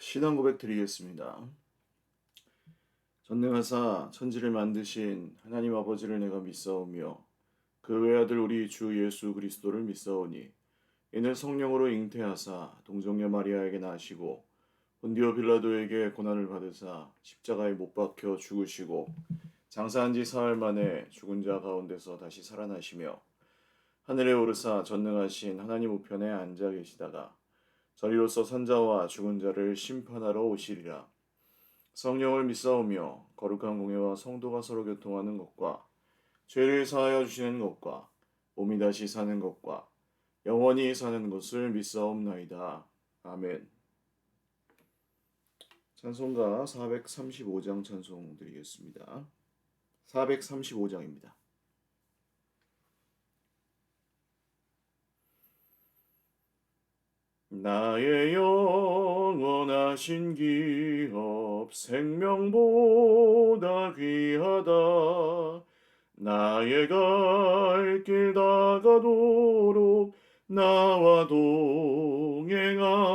신앙 고백 드리겠습니다. 전능하사 천지를 만드신 하나님 아버지를 내가 믿사오며 그 외아들 우리 주 예수 그리스도를 믿사오니 이는 성령으로 잉태하사 동정녀 마리아에게 나시고 본디오 빌라도에게 고난을 받으사 십자가에 못 박혀 죽으시고 장사한 지 사흘 만에 죽은 자 가운데서 다시 살아나시며 하늘에 오르사 전능하신 하나님 우편에 앉아 계시다가 저리로서 선자와 죽은 자를 심판하러 오시리라. 성령을 믿사오며 거룩한 공예와 성도가 서로 교통하는 것과 죄를 사하여 주시는 것과 몸이 다시 사는 것과 영원히 사는 것을 믿사옵나이다. 아멘. 찬송가 435장 찬송 드리겠습니다. 435장입니다. 나의 영원하신 기업 생명보다 귀하다. 나의 갈 길 다가도록 나와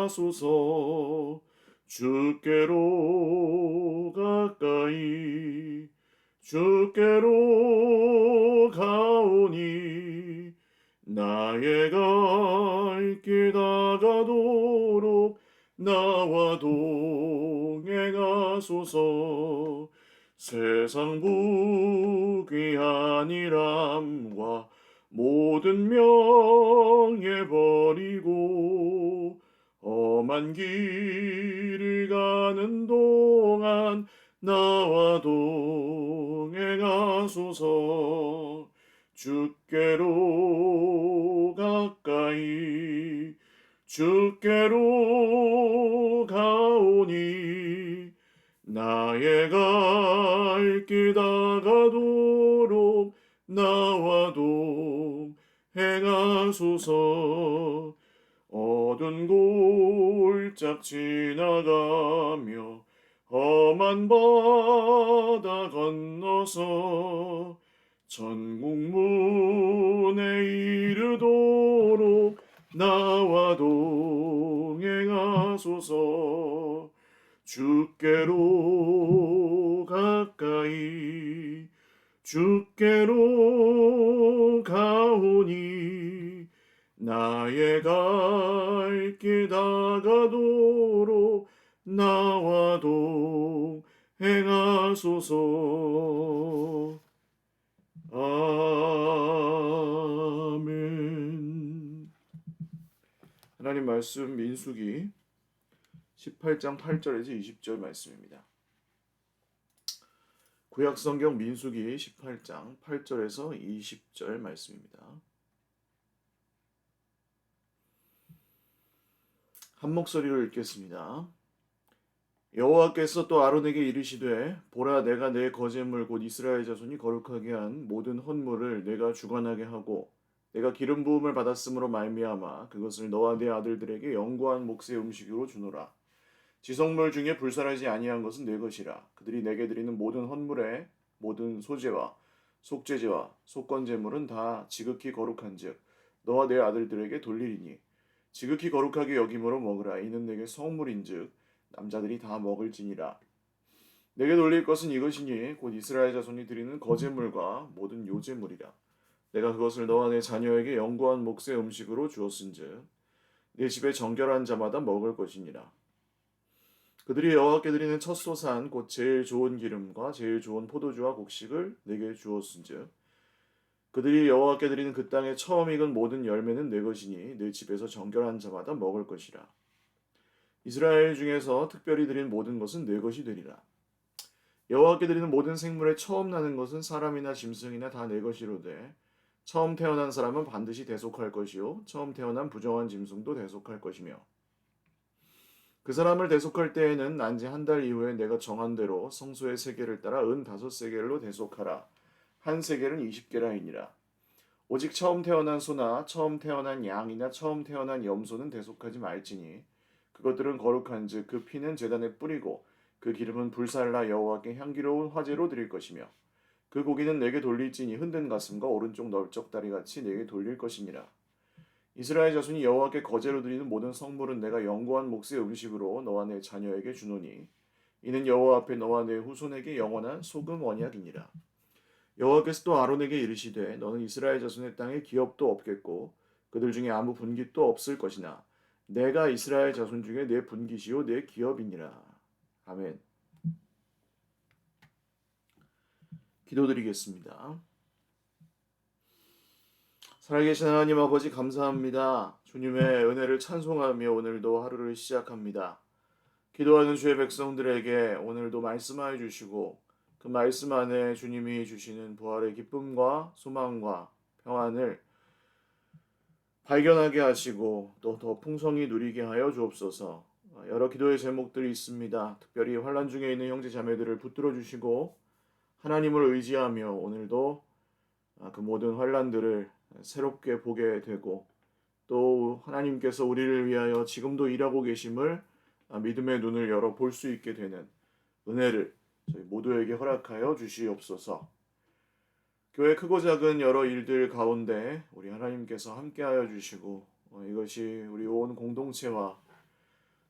동행하소서. 주께로 가까이 주께로 가오니 나의 갈 길 다가도록 나와 동행하소서. 세상 부귀한 일함과 모든 명예 버리고 험한 길을 가는 동안 나와 동행하소서. 주께로 가까이 주께로 가오니 나의 갈 길 다가도록 나와 동행하소서. 어두운 골짝 지나가며 험한 바다 건너서 천국문에 이르도록 나와 동행하소서. 주께로 가까이 주께로 가오니 나의 갈 길 다가도록 나와 동행하소서. 아멘. 하나님 말씀 민수기 18장 8절에서 20절 말씀입니다. 구약 성경 민수기 18장 8절에서 20절 말씀입니다. 한 목소리로 읽겠습니다. 여호와께서 또 아론에게 이르시되 보라 내가 내 거제물 곧 이스라엘 자손이 거룩하게 한 모든 헌물을 내가 주관하게 하고 내가 기름 부음을 받았으므로 말미암아 그것을 너와 내 아들들에게 영구한 몫의 음식으로 주노라. 지성물 중에 불살하지 아니한 것은 내 것이라. 그들이 내게 드리는 모든 헌물의 모든 소제와 속죄제와 속건제물은 다 지극히 거룩한즉 너와 내 아들들에게 돌리리니 지극히 거룩하게 여김으로 먹으라. 이는 내게 성물인즉 남자들이 다 먹을지니라. 내게 돌릴 것은 이것이니 곧 이스라엘 자손이 드리는 거제물과 모든 요제물이라. 내가 그것을 너와 내 자녀에게 영구한 몫의 음식으로 주었은즉 네 집에 정결한 자마다 먹을 것이니라. 그들이 여호와께 드리는 첫 소산 곧 제일 좋은 기름과 제일 좋은 포도주와 곡식을 내게 주었은즉 그들이 여호와께 드리는 그 땅에 처음 익은 모든 열매는 내 것이니 내 집에서 정결한 자마다 먹을 것이라. 이스라엘 중에서 특별히 드린 모든 것은 내 것이 되리라. 여호와께 드리는 모든 생물의 처음 나는 것은 사람이나 짐승이나 다 내 것이로되 처음 태어난 사람은 반드시 대속할 것이요 처음 태어난 부정한 짐승도 대속할 것이며 그 사람을 대속할 때에는 난 지 한 달 이후에 내가 정한 대로 성소의 세겔을 따라 은 5세겔로 대속하라. 한 세겔은 20게라이니라. 오직 처음 태어난 소나 처음 태어난 양이나 처음 태어난 염소는 대속하지 말지니 그것들은 거룩한즉 그 피는 제단에 뿌리고 그 기름은 불살라 여호와께 향기로운 화제로 드릴 것이며 그 고기는 내게 돌릴지니 흔든 가슴과 오른쪽 넓적 다리같이 내게 돌릴 것이니라. 이스라엘 자손이 여호와께 거제로 드리는 모든 성물은 내가 영구한 몫의 음식으로 너와 내 자녀에게 주노니 이는 여호와 앞에 너와 내 후손에게 영원한 소금 언약이니라. 여호와께서 또 아론에게 이르시되 너는 이스라엘 자손의 땅에 기업도 없겠고 그들 중에 아무 분깃도 없을 것이나 내가 이스라엘 자손 중에 내 분깃이요 내 기업이니라. 아멘. 기도드리겠습니다. 살아계신 하나님 아버지 감사합니다. 주님의 은혜를 찬송하며 오늘도 하루를 시작합니다. 기도하는 주의 백성들에게 오늘도 말씀하여 주시고 그 말씀 안에 주님이 주시는 부활의 기쁨과 소망과 평안을 발견하게 하시고 또 더 풍성히 누리게 하여 주옵소서. 여러 기도의 제목들이 있습니다. 특별히 환난 중에 있는 형제 자매들을 붙들어 주시고 하나님을 의지하며 오늘도 그 모든 환난들을 새롭게 보게 되고 또 하나님께서 우리를 위하여 지금도 일하고 계심을 믿음의 눈을 열어 볼 수 있게 되는 은혜를 저희 모두에게 허락하여 주시옵소서. 교회 크고 작은 여러 일들 가운데 우리 하나님께서 함께하여 주시고 이것이 우리 온 공동체와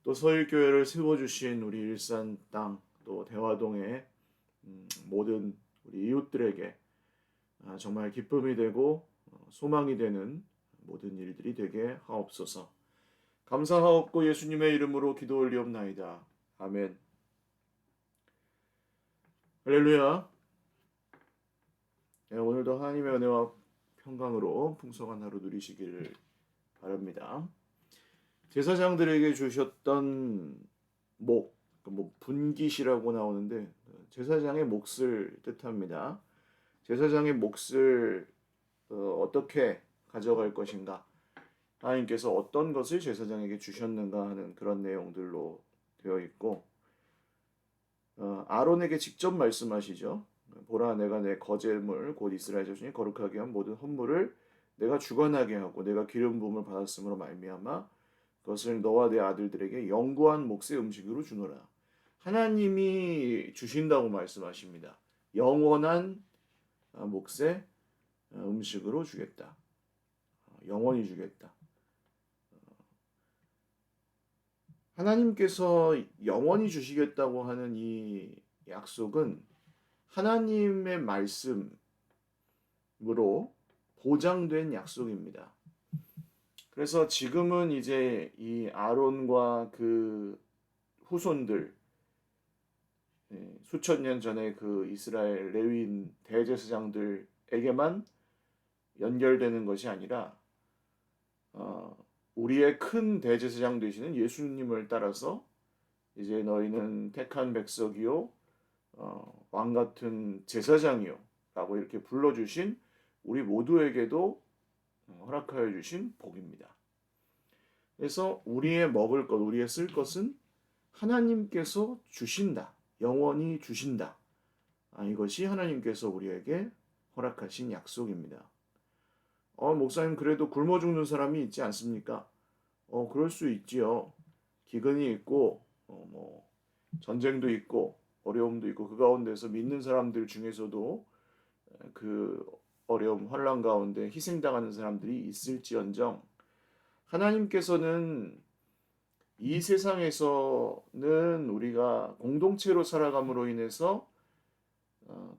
또 서일교회를 세워주신 우리 일산 땅 또 대화동의 모든 우리 이웃들에게 정말 기쁨이 되고 소망이 되는 모든 일들이 되게 하옵소서. 감사하옵고 예수님의 이름으로 기도 올리옵나이다. 아멘. 할렐루야. 네, 오늘도 하나님의 은혜와 평강으로 풍성한 하루 누리시기를 바랍니다. 제사장들에게 주셨던 목, 분깃이라고 나오는데 제사장의 몫을 뜻합니다. 제사장의 몫을 어떻게 가져갈 것인가, 하나님께서 어떤 것을 제사장에게 주셨는가 하는 그런 내용들로 되어 있고 아론에게 직접 말씀하시죠. 보라, 내가 내 거제물 곧 이스라엘 자손이 거룩하게 한 모든 헌물을 내가 주관하게 하고 내가 기름 부음을 받았으므로 말미암아 그것을 너와 내 아들들에게 영구한 몫의 음식으로 주노라. 하나님이 주신다고 말씀하십니다. 영원한 몫의 음식으로 주겠다. 영원히 주겠다. 하나님께서 영원히 주시겠다고 하는 이 약속은 하나님의 말씀으로 보장된 약속입니다. 그래서 지금은 이제 이 아론과 그 후손들, 수천 년 전에 그 이스라엘 레위인 대제사장들에게만 연결되는 것이 아니라 우리의 큰 대제사장 되시는 예수님을 따라서 이제 너희는 택한 백성이요 왕 같은 제사장이요 라고 이렇게 불러주신 우리 모두에게도 허락하여 주신 복입니다. 그래서 우리의 먹을 것, 우리의 쓸 것은 하나님께서 주신다. 영원히 주신다. 이것이 하나님께서 우리에게 허락하신 약속입니다. 목사님, 그래도 굶어 죽는 사람이 있지 않습니까? 그럴 수 있지요. 기근이 있고 전쟁도 있고 어려움도 있고 그 가운데서 믿는 사람들 중에서도 그 어려움, 환난 가운데 희생당하는 사람들이 있을지언정 하나님께서는 이 세상에서는 우리가 공동체로 살아감으로 인해서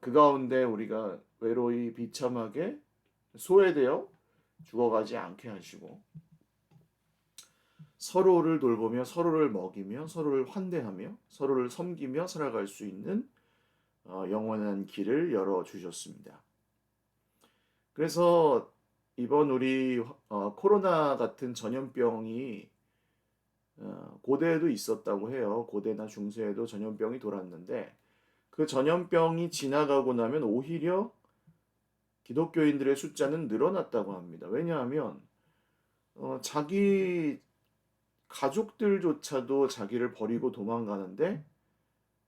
그 가운데 우리가 외로이 비참하게 소외되어 죽어가지 않게 하시고 서로를 돌보며 서로를 먹이며 서로를 환대하며 서로를 섬기며 살아갈 수 있는 영원한 길을 열어주셨습니다. 그래서 이번 우리 코로나 같은 전염병이 고대에도 있었다고 해요. 고대나 중세에도 전염병이 돌았는데 그 전염병이 지나가고 나면 오히려 기독교인들의 숫자는 늘어났다고 합니다. 왜냐하면 자기 가족들조차도 자기를 버리고 도망가는데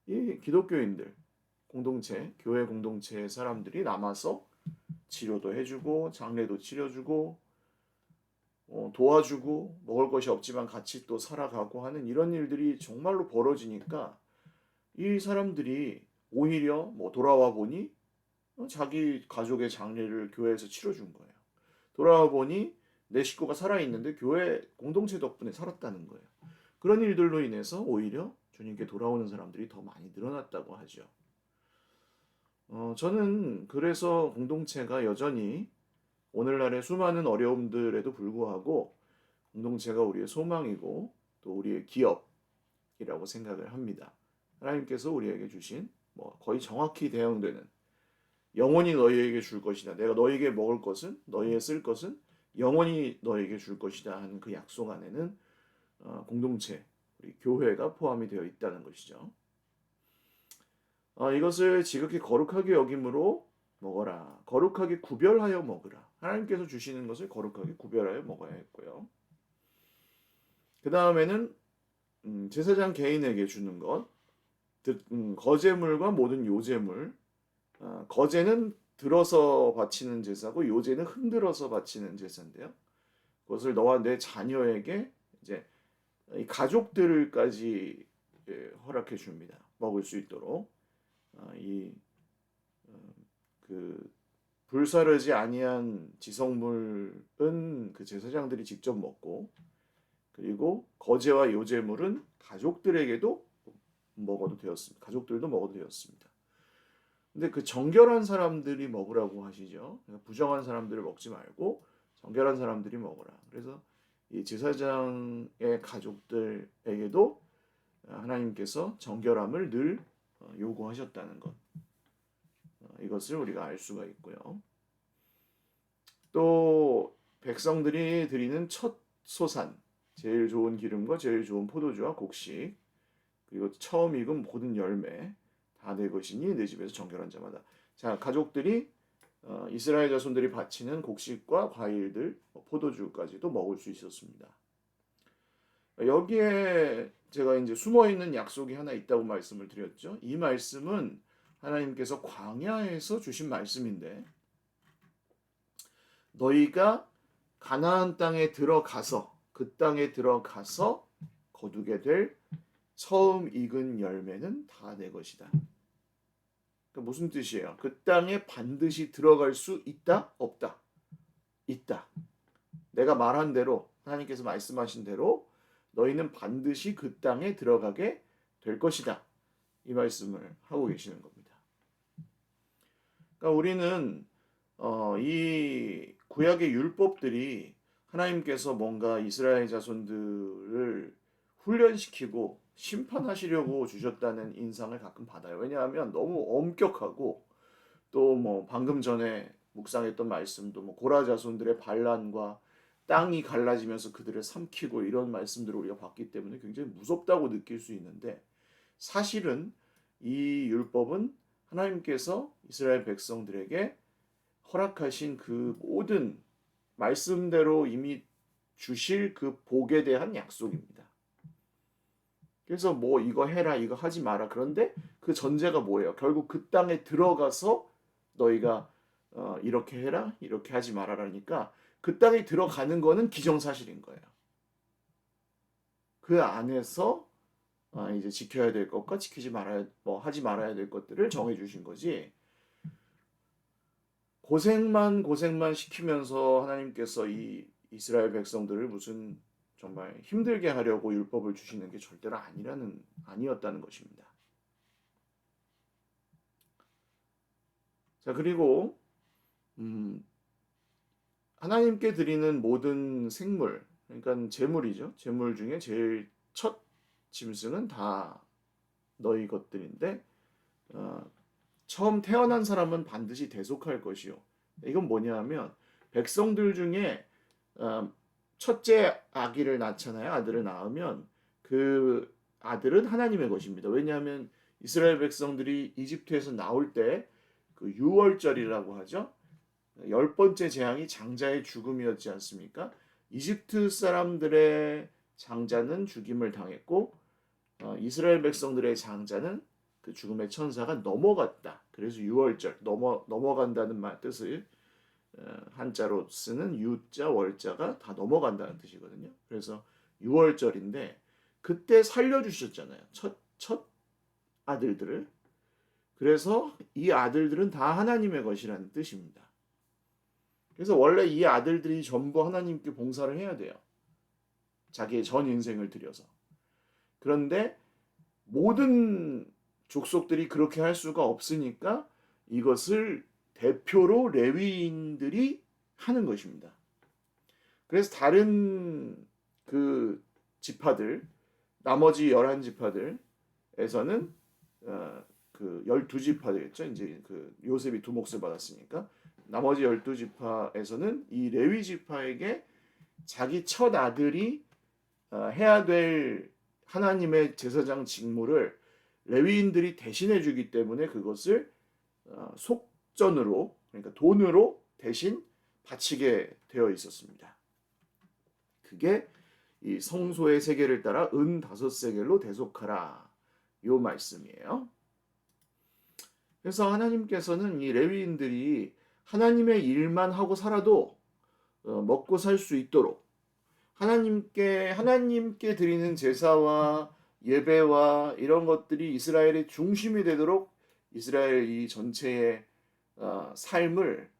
이 기독교인들 공동체, 교회 공동체의 사람들이 남아서 치료도 해주고 장례도 치러주고 도와주고 먹을 것이 없지만 같이 또 살아가고 하는 이런 일들이 정말로 벌어지니까 이 사람들이 오히려 돌아와 보니 자기 가족의 장례를 교회에서 치러준 거예요. 돌아와 보니 내 식구가 살아있는데 교회 공동체 덕분에 살았다는 거예요. 그런 일들로 인해서 오히려 주님께 돌아오는 사람들이 더 많이 늘어났다고 하죠. 저는 그래서 공동체가 여전히 오늘날의 수많은 어려움들에도 불구하고 공동체가 우리의 소망이고 또 우리의 기업이라고 생각을 합니다. 하나님께서 우리에게 주신 거의 정확히 대응되는 영원히 너희에게 줄 것이다. 내가 너희에게 먹을 것은 너희에게 쓸 것은 영원히 너희에게 줄 것이다 하는 그 약속 안에는 공동체, 우리 교회가 포함이 되어 있다는 것이죠. 이것을 지극히 거룩하게 여김으로 먹어라. 거룩하게 구별하여 먹으라. 하나님께서 주시는 것을 거룩하게 구별하여 먹어야 했고요. 그 다음에는 제사장 개인에게 주는 것, 거제물과 모든 요제물. 거제는 들어서 바치는 제사고 요제는 흔들어서 바치는 제사인데요. 그것을 너와 내 자녀에게 이제 가족들까지 허락해 줍니다. 먹을 수 있도록. 그 불사르지 아니한 지성물은 그 제사장들이 직접 먹고, 그리고 거제와 요제물은 가족들에게도 먹어도 되었습니다. 가족들도 먹어도 되었습니다. 근데 그 정결한 사람들이 먹으라고 하시죠. 부정한 사람들을 먹지 말고 정결한 사람들이 먹으라. 그래서 이 제사장의 가족들에게도 하나님께서 정결함을 늘 요구하셨다는 것. 이것을 우리가 알 수가 있고요. 또 백성들이 드리는 첫 소산, 제일 좋은 기름과 제일 좋은 포도주와 곡식, 그리고 처음 익은 모든 열매 다 내 것이니 내 집에서 정결한 자마다. 자, 가족들이 이스라엘 자손들이 바치는 곡식과 과일들, 포도주까지도 먹을 수 있었습니다. 여기에 제가 이제 숨어 있는 약속이 하나 있다고 말씀을 드렸죠. 이 말씀은 하나님께서 광야에서 주신 말씀인데, 너희가 가나안 땅에 들어가서 그 땅에 들어가서 거두게 될 처음 익은 열매는 다 내 것이다. 그러니까 무슨 뜻이에요? 그 땅에 반드시 들어갈 수 있다? 없다? 있다. 내가 말한 대로, 하나님께서 말씀하신 대로 너희는 반드시 그 땅에 들어가게 될 것이다. 이 말씀을 하고 계시는 겁니다. 그러니까 우리는 이 구약의 율법들이 하나님께서 뭔가 이스라엘 자손들을 훈련시키고 심판하시려고 주셨다는 인상을 가끔 받아요. 왜냐하면 너무 엄격하고, 또 방금 전에 묵상했던 말씀도 고라 자손들의 반란과 땅이 갈라지면서 그들을 삼키고 이런 말씀들을 우리가 봤기 때문에 굉장히 무섭다고 느낄 수 있는데, 사실은 이 율법은 하나님께서 이스라엘 백성들에게 허락하신 그 모든 말씀대로 이미 주실 그 복에 대한 약속입니다. 그래서 이거 해라, 이거 하지 마라. 그런데 그 전제가 뭐예요? 결국 그 땅에 들어가서 너희가 이렇게 해라, 이렇게 하지 말아라니까 그 땅에 들어가는 거는 기정사실인 거예요. 그 안에서 이제 지켜야 될 것과 지키지 말아야 하지 말아야 될 것들을 정해 주신 거지. 고생만 시키면서 하나님께서 이 이스라엘 백성들을 무슨 정말 힘들게 하려고 율법을 주시는 게 절대로 아니었다는 것입니다. 자, 그리고 하나님께 드리는 모든 생물, 그러니까 제물이죠. 제물 중에 제일 첫 짐승은 다 너희 것들인데, 처음 태어난 사람은 반드시 대속할 것이요. 이건 뭐냐 하면, 백성들 중에 첫째 아기를 낳잖아요. 아들을 낳으면 그 아들은 하나님의 것입니다. 왜냐하면 이스라엘 백성들이 이집트에서 나올 때 그 유월절이라고 하죠. 10번째 재앙이 장자의 죽음이었지 않습니까? 이집트 사람들의 장자는 죽임을 당했고, 이스라엘 백성들의 장자는 그 죽음의 천사가 넘어갔다. 그래서 유월절, 넘어간다는 뜻을 한자로 쓰는 유자 월자가 다 넘어간다는 뜻이거든요. 그래서 유월절인데, 그때 살려주셨잖아요. 첫 아들들을. 그래서 이 아들들은 다 하나님의 것이라는 뜻입니다. 그래서 원래 이 아들들이 전부 하나님께 봉사를 해야 돼요. 자기의 전 인생을 들여서. 그런데 모든 족속들이 그렇게 할 수가 없으니까 이것을 대표로 레위인들이 하는 것입니다. 그래서 다른 그 지파들, 나머지 11지파들에서는 그 12지파겠죠. 이제 그 요셉이 두 몫을 받았으니까 나머지 12지파에서는 이 레위 지파에게 자기 첫 아들이 해야 될 하나님의 제사장 직무를 레위인들이 대신해 주기 때문에 그것을 속전으로, 그러니까 돈으로 대신 바치게 되어 있었습니다. 그게 이 성소의 세겔을 따라 은 5세겔로 대속하라, 요 말씀이에요. 그래서 하나님께서는 이 레위인들이 하나님의 일만 하고 살아도 먹고 살 수 있도록 하나님께 드리는 제사와 예배와 이런 것들이 이스라엘의 중심이 되도록 이스라엘 이 전체의 삶을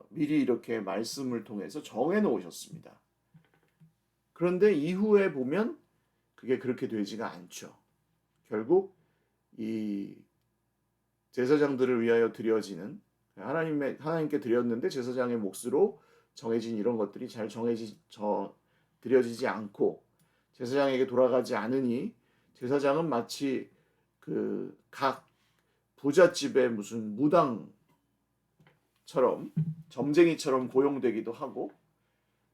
미리 이렇게 말씀을 통해서 정해 놓으셨습니다. 그런데 이후에 보면 그게 그렇게 되지가 않죠. 결국 이 제사장들을 위하여 드려지는, 하나님께 드렸는데 제사장의 몫으로 정해진 이런 것들이 잘 드려지지 않고 제사장에게 돌아가지 않으니 제사장은 마치 그 각 부잣집의 무슨 무당처럼, 점쟁이처럼 고용되기도 하고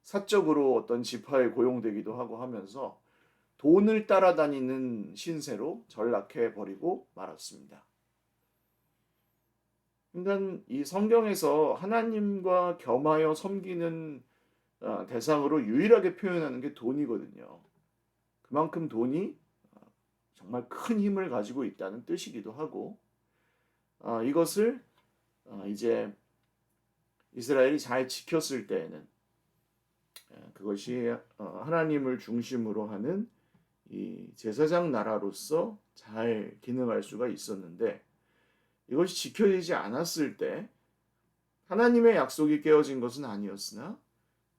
사적으로 어떤 지파에 고용되기도 하고 하면서 돈을 따라다니는 신세로 전락해 버리고 말았습니다. 그러니까 이 성경에서 하나님과 겸하여 섬기는 대상으로 유일하게 표현하는 게 돈이거든요. 그만큼 돈이 정말 큰 힘을 가지고 있다는 뜻이기도 하고, 이것을 이제 이스라엘이 잘 지켰을 때에는 그것이 하나님을 중심으로 하는 이 제사장 나라로서 잘 기능할 수가 있었는데, 이것이 지켜지지 않았을 때 하나님의 약속이 깨어진 것은 아니었으나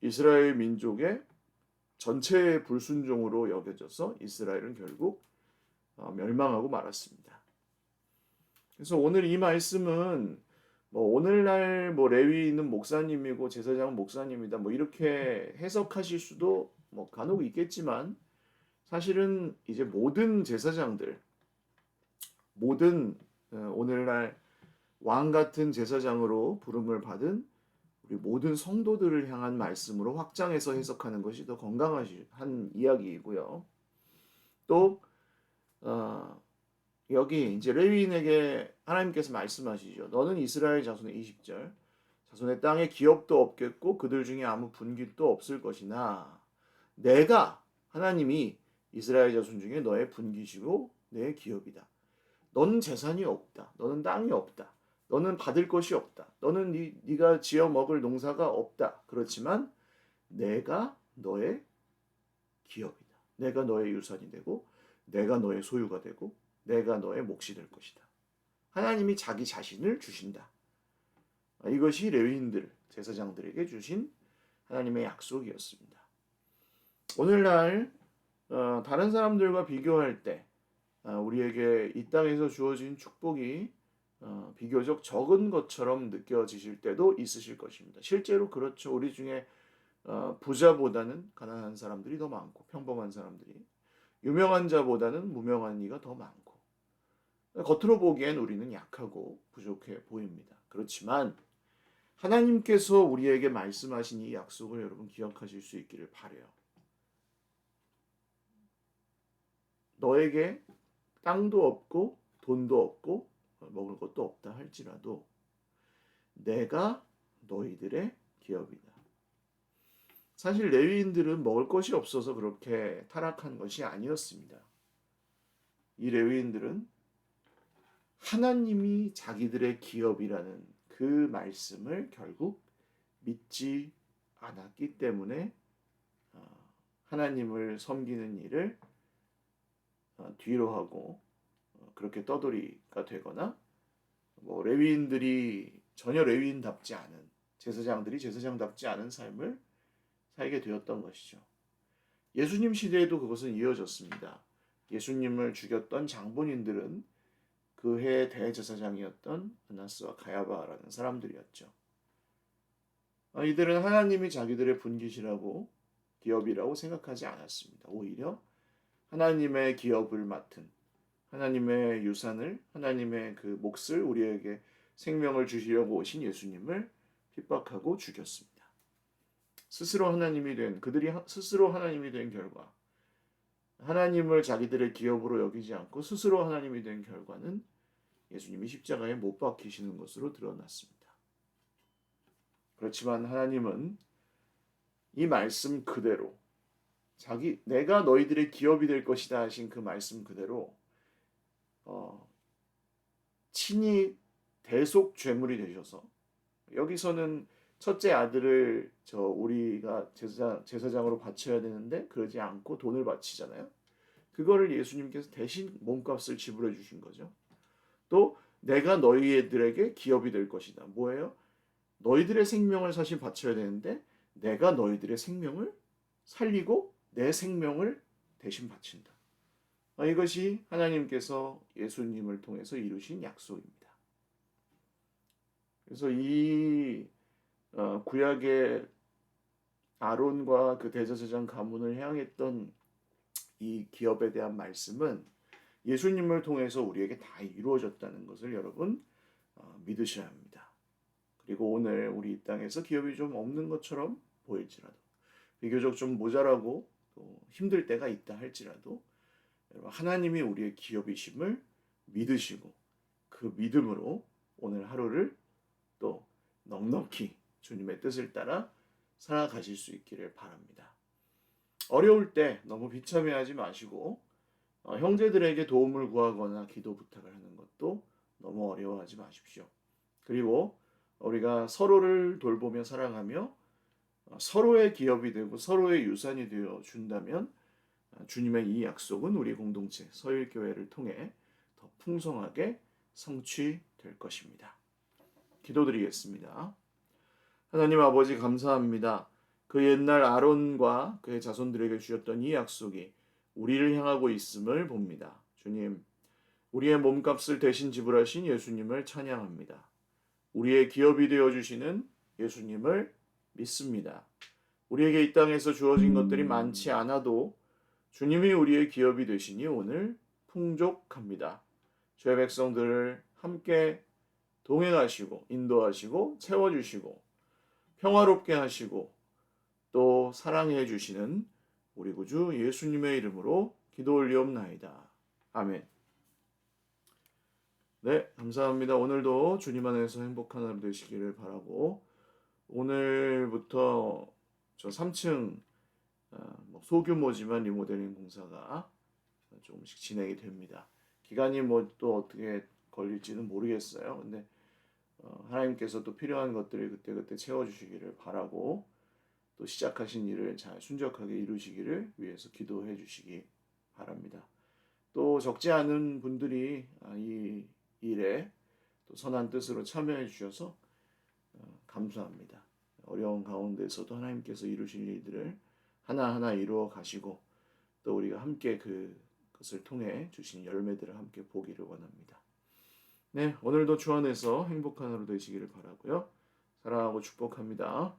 이스라엘 민족의 전체의 불순종으로 여겨져서 이스라엘은 결국 멸망하고 말았습니다. 그래서 오늘 이 말씀은 오늘날 레위인은 목사님이고 제사장은 목사님이다 이렇게 해석하실 수도 간혹 있겠지만, 사실은 이제 모든 제사장들, 모든 오늘날 왕 같은 제사장으로 부름을 받은 우리 모든 성도들을 향한 말씀으로 확장해서 해석하는 것이 더 건강한 이야기이고요. 또 여기 이제 레위인에게 하나님께서 말씀하시죠. 너는 이스라엘 자손의 20절 자손의 땅에 기업도 없겠고 그들 중에 아무 분깃도 없을 것이나 내가 하나님이 이스라엘 자손 중에 너의 분깃이고 내 기업이다. 너는 재산이 없다. 너는 땅이 없다. 너는 받을 것이 없다. 너는 네가 지어 먹을 농사가 없다. 그렇지만 내가 너의 기업이다. 내가 너의 유산이 되고 내가 너의 소유가 되고 내가 너의 몫이 될 것이다. 하나님이 자기 자신을 주신다. 이것이 레위인들, 제사장들에게 주신 하나님의 약속이었습니다. 오늘날 다른 사람들과 비교할 때 우리에게 이 땅에서 주어진 축복이 비교적 적은 것처럼 느껴지실 때도 있으실 것입니다. 실제로 그렇죠. 우리 중에 부자보다는 가난한 사람들이 더 많고, 평범한 사람들이, 유명한 자보다는 무명한 이가 더 많고, 겉으로 보기엔 우리는 약하고 부족해 보입니다. 그렇지만 하나님께서 우리에게 말씀하신 이 약속을 여러분 기억하실 수 있기를 바라요. 너에게 땅도 없고 돈도 없고 먹을 것도 없다 할지라도 내가 너희들의 기업이다. 사실 레위인들은 먹을 것이 없어서 그렇게 타락한 것이 아니었습니다. 이 레위인들은 하나님이 자기들의 기업이라는 그 말씀을 결국 믿지 않았기 때문에 하나님을 섬기는 일을 뒤로 하고 그렇게 떠돌이가 되거나 레위인들이 전혀 레위인답지 않은 제사장들이 제사장답지 않은 삶을 살게 되었던 것이죠. 예수님 시대에도 그것은 이어졌습니다. 예수님을 죽였던 장본인들은 그 해의 대제사장이었던 안나스와 가야바라는 사람들이었죠. 이들은 하나님이 자기들의 분깃이라고 기업이라고 생각하지 않았습니다. 오히려 하나님의 기업을 맡은 하나님의 유산을 하나님의 그 몫을 우리에게 생명을 주시려고 오신 예수님을 핍박하고 죽였습니다. 그들이 스스로 하나님이 된 결과 하나님을 자기들의 기업으로 여기지 않고 스스로 하나님이 된 결과는 예수님이 십자가에 못 박히시는 것으로 드러났습니다. 그렇지만 하나님은 이 말씀 그대로 내가 너희들의 기업이 될 것이다 하신 그 말씀 그대로 친히 대속 죄물이 되셔서 여기서는 첫째 아들을 우리가 제사장으로 바쳐야 되는데 그러지 않고 돈을 바치잖아요. 그거를 예수님께서 대신 몸값을 지불해 주신 거죠. 또 내가 너희들에게 기업이 될 것이다. 뭐예요? 너희들의 생명을 사실 바쳐야 되는데 내가 너희들의 생명을 살리고 내 생명을 대신 바친다. 이것이 하나님께서 예수님을 통해서 이루신 약속입니다. 그래서 이 구약의 아론과 그 대제사장 가문을 향했던 이 기업에 대한 말씀은 예수님을 통해서 우리에게 다 이루어졌다는 것을 여러분 믿으셔야 합니다. 그리고 오늘 우리 이 땅에서 기업이 좀 없는 것처럼 보일지라도 비교적 좀 모자라고 또 힘들 때가 있다 할지라도 여러분 하나님이 우리의 기업이심을 믿으시고 그 믿음으로 오늘 하루를 또 넉넉히 주님의 뜻을 따라 살아가실 수 있기를 바랍니다. 어려울 때 너무 비참해하지 마시고 형제들에게 도움을 구하거나 기도 부탁을 하는 것도 너무 어려워하지 마십시오. 그리고 우리가 서로를 돌보며 사랑하며 서로의 기업이 되고 서로의 유산이 되어 준다면 주님의 이 약속은 우리 공동체 서일교회를 통해 더 풍성하게 성취될 것입니다. 기도드리겠습니다. 하나님 아버지 감사합니다. 그 옛날 아론과 그의 자손들에게 주셨던 이 약속이 우리를 향하고 있음을 봅니다. 주님, 우리의 몸값을 대신 지불하신 예수님을 찬양합니다. 우리의 기업이 되어주시는 예수님을 믿습니다. 우리에게 이 땅에서 주어진 것들이 많지 않아도 주님이 우리의 기업이 되시니 오늘 풍족합니다. 주의 백성들을 함께 동행하시고 인도하시고 채워주시고 평화롭게 하시고 또 사랑해 주시는 우리 구주 예수님의 이름으로 기도 올리옵나이다. 아멘. 네, 감사합니다. 오늘도 주님 안에서 행복한 하루 되시기를 바라고 오늘부터 저 3층 소규모지만 리모델링 공사가 조금씩 진행이 됩니다. 기간이 또 어떻게 걸릴지는 모르겠어요. 근데 하나님께서 또 필요한 것들을 그때그때 채워주시기를 바라고 또 시작하신 일을 잘 순적하게 이루시기를 위해서 기도해 주시기 바랍니다. 또 적지 않은 분들이 이 일에 또 선한 뜻으로 참여해 주셔서 감사합니다. 어려운 가운데서도 하나님께서 이루실 일들을 하나하나 이루어 가시고 또 우리가 함께 그것을 통해 주신 열매들을 함께 보기를 원합니다. 네, 오늘도 주 안에서 행복한 하루 되시기를 바라고요. 사랑하고 축복합니다.